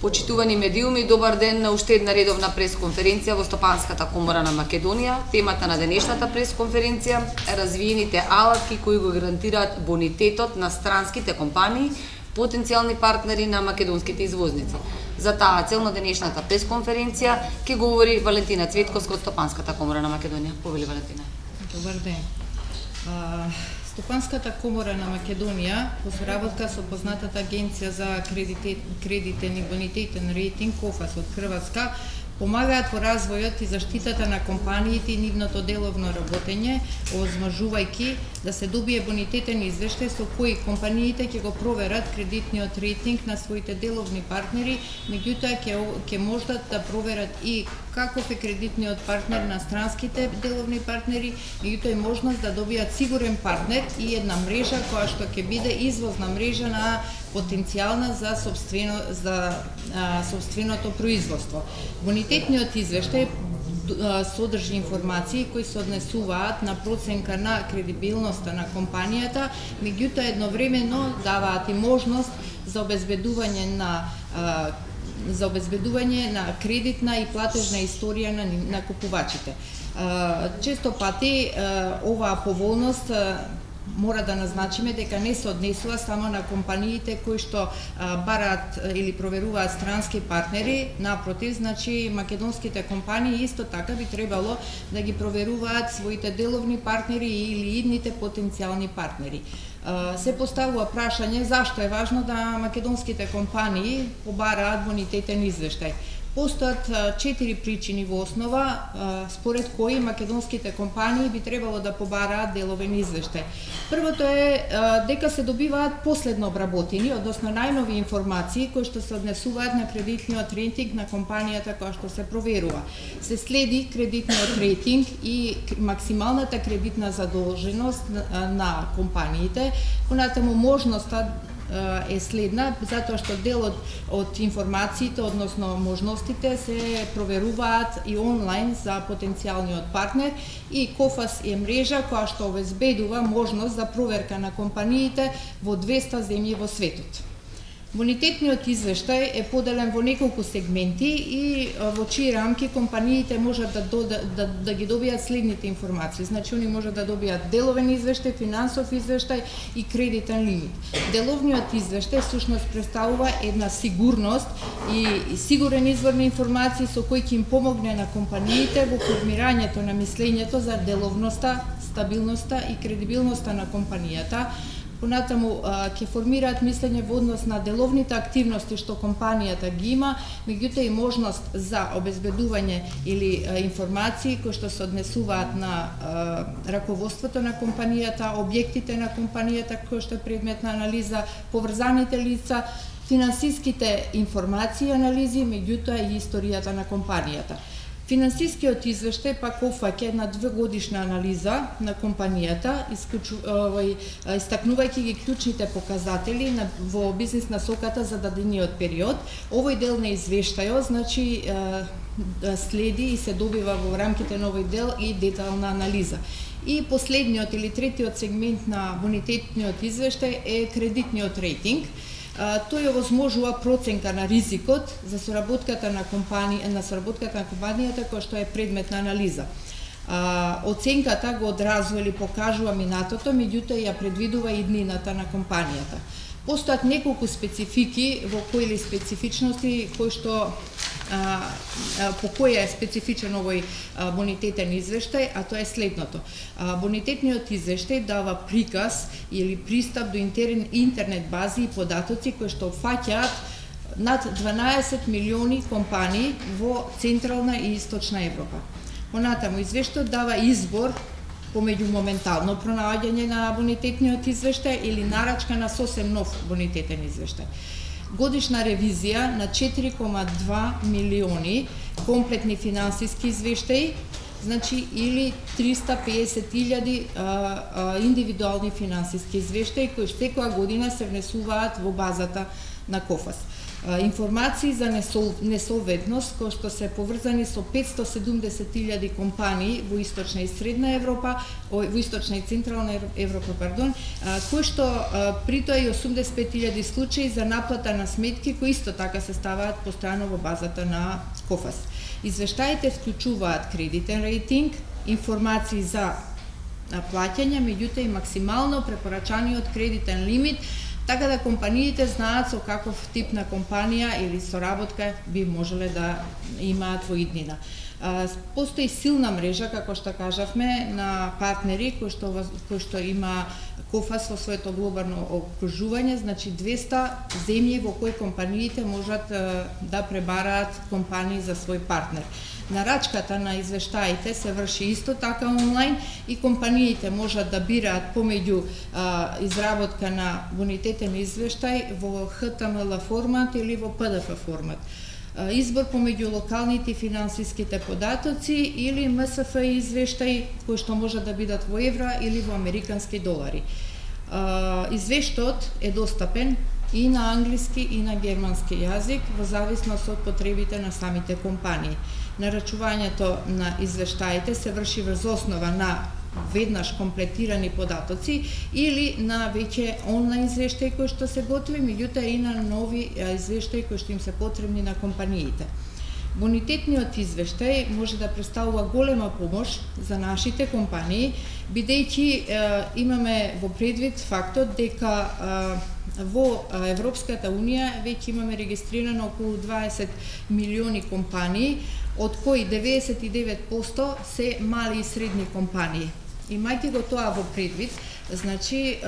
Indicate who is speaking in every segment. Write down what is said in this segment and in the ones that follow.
Speaker 1: Почитувани медиуми, добар ден на уште една редовна пресконференција во Стопанската комора на Македонија. Темата на денешната пресконференција е развиените алатки кои го гарантираат бонитетот на странските компании, потенцијални партнери на македонските извозници. За таа цел на денешната пресконференција ќе говори Валентина Цветковска од Стопанската комора на Македонија. Повели Валентина.
Speaker 2: Добар ден. Стопанската комора на Македонија во соработка со познатата агенција за кредитен и бонитетен рейтинг КОФАС од Хрватска помагаат во развојот и заштитата на компаниите и нивното деловно работење, овозможувајќи да се добие бонитетен извештај со кои компаниите ќе го проверат кредитниот рейтинг на своите деловни партнери, меѓутоа ќе можат да проверат и каков е кредитниот партнер на странските деловни партнери, меѓутоа и можност да добијат сигурен партнер и една мрежа која што ќе биде извозна мрежа на потенцијална за сопственото производство. Бонитетниот извештај содржи информации кои се однесуваат на проценка на кредибилноста на компанијата, меѓутоа едновремено даваат и можност за обезбедување на кредитна и платежна историја на купувачите. Често пати оваа поволност мора да назначиме дека не се однесува само на компаниите кои што бараат или проверуваат странски партнери, напротив, значи македонските компании исто така би требало да ги проверуваат своите деловни партнери или идните потенцијални партнери. Се поставува прашање зашто е важно да македонските компании побараат бонитетен извештај. Постојат 4 причини во основа според кои македонските компании би требало да побараат деловен извештај. Првото е дека се добиваат последно обработени, односно најнови информации кои што се однесуваат на кредитниот рейтинг на компанијата која што се проверува. Се следи кредитниот рейтинг и максималната кредитна задолженост на компаниите, понатаму можноста е следна, затоа што дел од информациите, односно можностите се проверуваат и онлайн за потенцијалниот партнер и КОФАС е мрежа која што обезбедува можност за проверка на компаниите во 200 земји во светот. Бонитетниот извештај е поделен во неколку сегменти и во чии рамки компаниите можат да ги добијат следните информации. Значи, они можат да добијат деловен извештај, финансов извештај и кредитен лимит. Деловниот извештај всушност представува една сигурност и сигурен извор на информации со кој ќе им помогне на компаниите во формирањето на мислењето за деловноста, стабилноста и кредибилноста на компанијата. Понатаму ќе формираат мислење во однос на деловните активности што компанијата ги има, меѓутоа и можност за обезбедување или информации кои што се однесуваат на раководството на компанијата, објектите на компанијата кои што е предмет на анализа, поврзаните лица, финансиските информации и анализи, меѓутоа и историјата на компанијата. Финансискиот извештај пак опфаќа една 2-годишна анализа на компанијата, истакнувајќи ги клучните показатели во бизнис насоката за дадениот период. Овој дел на извештајот, значи, следи и се добива во рамките на овој дел и детална анализа. И последниот или третиот сегмент на бонитетниот извештај е кредитниот рейтинг. Тој овозможува проценка на ризикот за соработката на компанијата која што е предмет на анализа. Оценката го одразува или покажува минатото, меѓутоа ја предвидува иднината на компанијата. Постојат неколку специфики во кои специфичности кои што по која е специфичен овој бонитетен извештај, а тоа е следното. Бонитетниот извештај дава приказ или пристап до интернет бази и податоци кои што опфаќаат над 12 милиони компании во Централна и Источна Европа. Понатаму извештајот дава избор помеѓу моментално пронаоѓање на бонитетниот извештај или нарачка на сосем нов бонитетен извештај. Годишна ревизија на 4,2 милиони комплетни финансиски извештаи, значи или 350.000 индивидуални финансиски извештаи кои секоја година се внесуваат во базата на КОФАС. Информации за несолвентност кои што се поврзани со 570.000 компании во Источна и Средна Европа, во Источна и Централна Европа, кои што при тоа и 85.000 случаи за наплата на сметки кои исто така се ставаат постојано во базата на КОФАС. Извештаите вклучуваат кредитен рейтинг, информации за плаќања, меѓутоа и максимално препорачаниот кредитен лимит, така да компаниите знаат со каков тип на компанија или соработка би можеле да имаат во иднина. Постои силна мрежа, како што кажавме, на партнери кои што има КОФАС во своето глобално окружување, значи 200 земји во кои компаниите можат да пребараат компании за свој партнер. Нарачката на извештаите се врши исто така онлайн и компаниите можат да бираат помеѓу изработка на бонитетен извештај во HTML формат или во PDF формат. Избор помеѓу локалните и финансиските податоци или МСФ извештај кои што можат да бидат во евра или во американски долари. Извештајот е достапен и на англиски и на германски јазик во зависност од потребите на самите компании. Нарачувањето на извештаите се врши врз основа на веднаш комплетирани податоци или на веќе онлайн извештаи кои што се готови, меѓутоа и на нови извештаи кои што им се потребни на компаниите. Бонитетниот извештај може да представува голема помош за нашите компании, бидејќи имаме во предвид фактот дека во Европската Унија веќе имаме регистрирано околу 20 милиони компании, од кои 99% се мали и средни компании. Имајќи го тоа во предвид, значи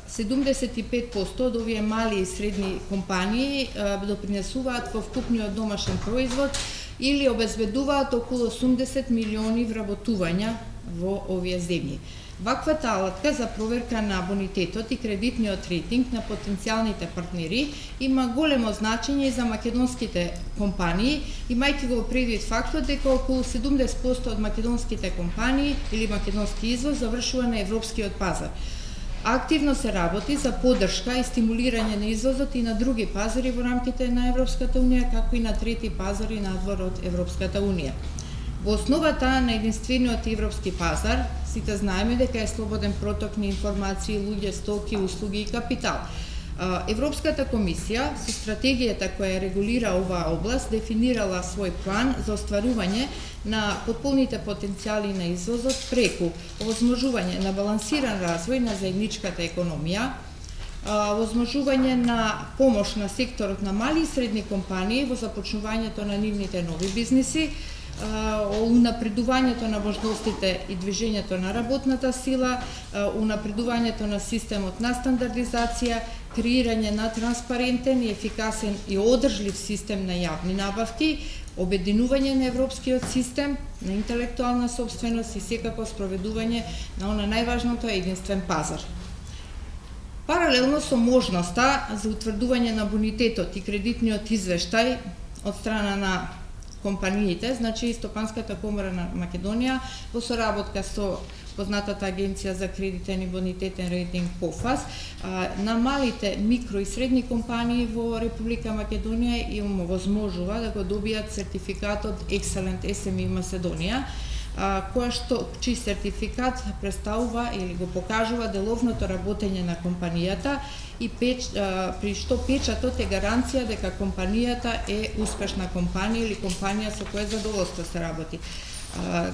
Speaker 2: 75% од овие мали и средни компании допринесуваат во вкупниот домашен производ или обезбедуваат околу 80 милиони вработувања во овие земји. Ваквата алатка за проверка на бонитетот и кредитниот рейтинг на потенцијалните партнери има големо значење и за македонските компании, имајќи го предвид фактот дека околу 70% од македонските компании или македонски извоз завршува на европскиот пазар. Активно се работи за поддршка и стимулирање на извозот и на други пазари во рамките на Европската Унија, како и на трети пазари надвор од Европската Унија. Во основата на единствениот европски пазар, сите знаеме дека е слободен проток на информации, луѓе, стоки, услуги и капитал. Европската комисија со стратегијата која регулира оваа област дефинирала свој план за остварување на потполните потенцијали на извозот преку овозможување на балансиран развој на заедничката економија, овозможување на помош на секторот на мали и средни компании во започнувањето на нивните нови бизниси, унапредувањето на можностите и движењето на работната сила, унапредувањето на системот на стандардизација, креирање на транспарентен и ефикасен и одржлив систем на јавни набавки, обединување на европскиот систем на интелектуална сопственост и секако спроведување на она најважното единствен пазар. Паралелно со можноста за утврдување на бонитетот и кредитниот извештај од страна на компаниите, значи Стопанската комора на Македонија во соработка со познатата агенција за кредитен и бонитетен рейтинг КОФАС, на малите микро и средни компании во Република Македонија им овозможува да го добијат сертификатот Excellent SME Macedonија, чиј сертификат представува или го покажува деловното работење на компанијата и при што печатот е гаранција дека компанијата е успешна компанија или компанија со која задоволство се работи.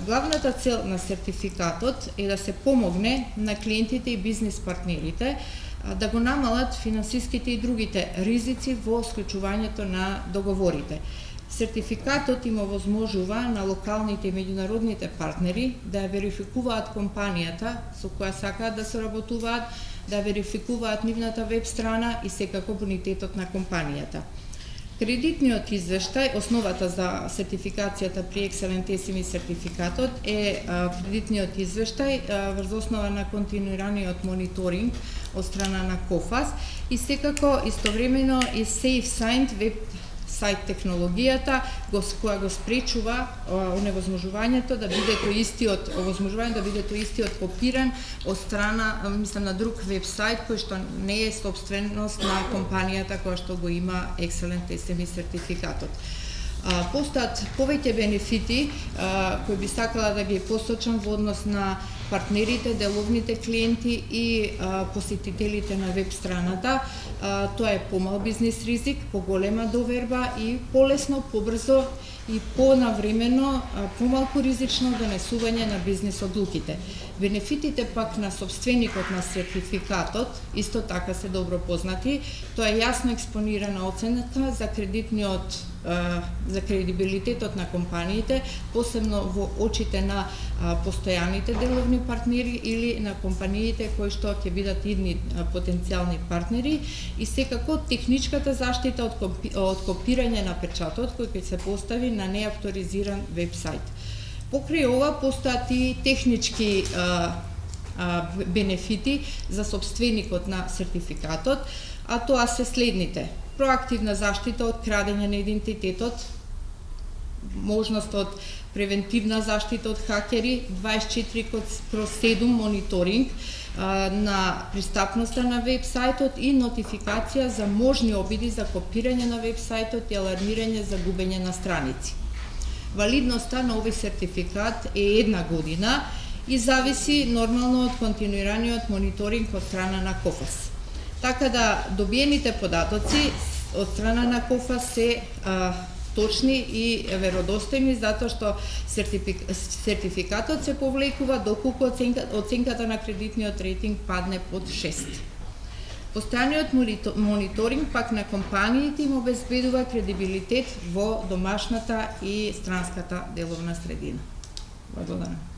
Speaker 2: Главната цел на сертификатот е да се помогне на клиентите и бизнис партнерите да го намалат финансиските и другите ризици во склучувањето на договорите. Сертификатот им овозможува на локалните и меѓународните партнери да ја верификуваат компанијата со која сакаат да соработуваат, да верификуваат нивната веб страна и секако бонитетот на компанијата. Кредитниот извештај, основата за сертификацијата при Excellent SME сертификатот е кредитниот извештај врз основа на континуираниот мониторинг од страна на КОФАС и секако истовремено и Safe Signed веб сајт технологијата која го спречува оневозможувањето да биде тој истиот копиран од страна, мислам, на друг веб-сајт кој што не е собственост на компанијата која што го има Excellent SME сертификатот. Постојат повеќе бенефити кои би сакала да ги посочам во однос на партнерите, деловните клиенти и посетителите на веб страната. Тоа е помал бизнис ризик, поголема доверба и полесно, побрзо и понавремено, помалку ризично донесување на бизнис одлуките. Бенефитите пак на собственикот на сертификатот исто така се добро познати. Тоа е јасно експонирана оценка за кредибилитетот на компаниите, посебно во очите на постојаните деловни партнери или на компаниите кои што ќе бидат идни потенцијални партнери, и секако техничката заштита од копирање на печатот кој ќе се постави на неавторизиран веб-сајт. Покрај ова постојат и технички бенефити за собственикот на сертификатот, а тоа се следните: проактивна заштита од крадење на идентитетот, можност од превентивна заштита од хакери, 24/7 мониторинг на пристапноста на веб-сајтот и нотификација за можни обиди за копирање на веб-сајтот и алармирање за губење на страници. Валидноста на овој сертификат е 1 година и зависи нормално од континуираниот мониторинг од страна на КОФАС. Така да добиените податоци од страна на КОФАС се точни и веродостојни, затоа што сертификатот се повлекува доколку оценката на кредитниот рейтинг падне под 6. Постојаниот мониторинг пак на компаниите им обезбедува кредибилитет во домашната и странската деловна средина. Благодарам.